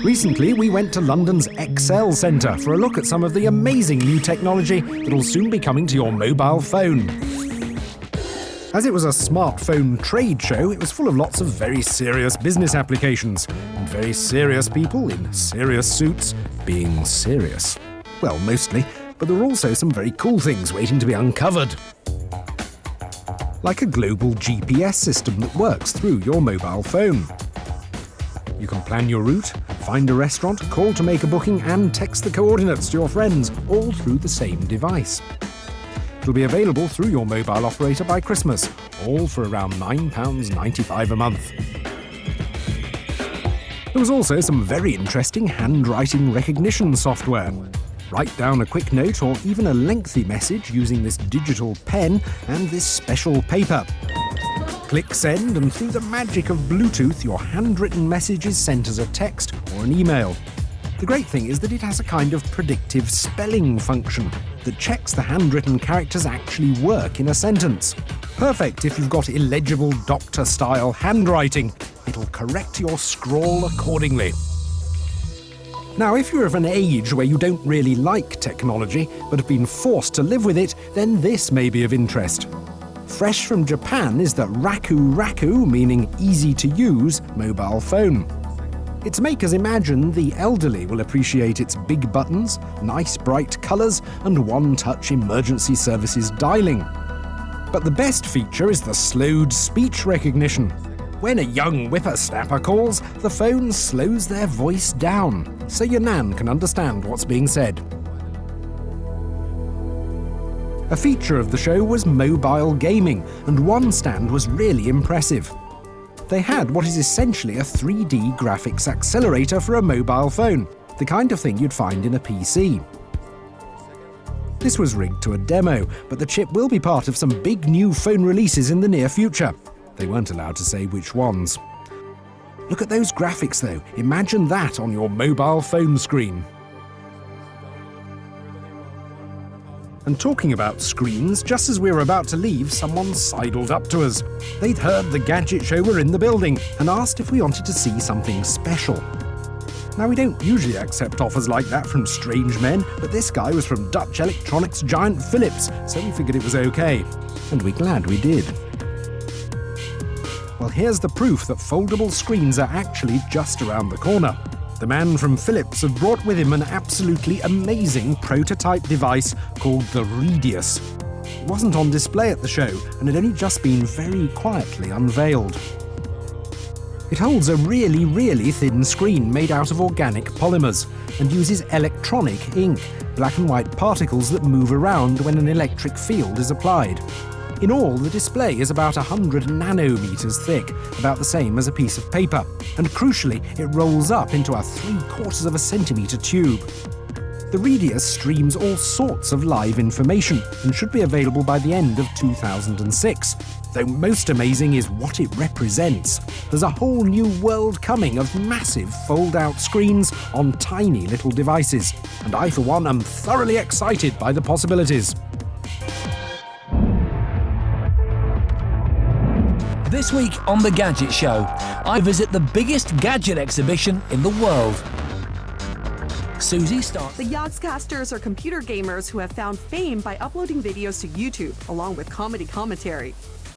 Recently, we went to London's Excel Centre for a look at some of the amazing new technology that'll soon be coming to your mobile phone. As it was a smartphone trade show, it was full of lots of very serious business applications, and very serious people in serious suits being serious. Well, mostly, but there were also some very cool things waiting to be uncovered. Like a global GPS system that works through your mobile phone. You can plan your route, find a restaurant, call to make a booking, and text the coordinates to your friends, all through the same device. It'll be available through your mobile operator by Christmas, all for around £9.95 a month. There was also some very interesting handwriting recognition software. Write down a quick note or even a lengthy message using this digital pen and this special paper. Click send, and through the magic of Bluetooth, your handwritten message is sent as a text or an email. The great thing is that it has a kind of predictive spelling function that checks the handwritten characters actually work in a sentence. Perfect if you've got illegible doctor-style handwriting. It'll correct your scrawl accordingly. Now, if you're of an age where you don't really like technology but have been forced to live with it, then this may be of interest. Fresh from Japan is the Raku, meaning easy to use, mobile phone. Its makers imagine the elderly will appreciate its big buttons, nice bright colours, and one-touch emergency services dialing. But the best feature is the slowed speech recognition. When a young whippersnapper calls, the phone slows their voice down, so your nan can understand what's being said. A feature of the show was mobile gaming, and one stand was really impressive. They had what is essentially a 3D graphics accelerator for a mobile phone, the kind of thing you'd find in a PC. This was rigged to a demo, but the chip will be part of some big new phone releases in the near future. They weren't allowed to say which ones. Look at those graphics though. Imagine that on your mobile phone screen. And talking about screens, just as we were about to leave, someone sidled up to us. They'd heard the Gadget show were in the building and asked if we wanted to see something special. Now, we don't usually accept offers like that from strange men, but this guy was from Dutch electronics giant Philips, so we figured it was okay. And we're glad we did. Well, here's the proof that foldable screens are actually just around the corner. The man from Philips had brought with him an absolutely amazing prototype device called the Radius. It wasn't on display at the show and had only just been very quietly unveiled. It holds a really, really thin screen made out of organic polymers and uses electronic ink, black and white particles that move around when an electric field is applied. In all, the display is about 100 nanometers thick, about the same as a piece of paper, and crucially, it rolls up into a 3/4 of a centimeter tube. The Radius streams all sorts of live information and should be available by the end of 2006. Though most amazing is what it represents. There's a whole new world coming of massive fold-out screens on tiny little devices, and I, for one, am thoroughly excited by the possibilities. This week on The Gadget Show, I visit the biggest gadget exhibition in the world. Susie starts. The Yogscasters are computer gamers who have found fame by uploading videos to YouTube, along with comedy commentary.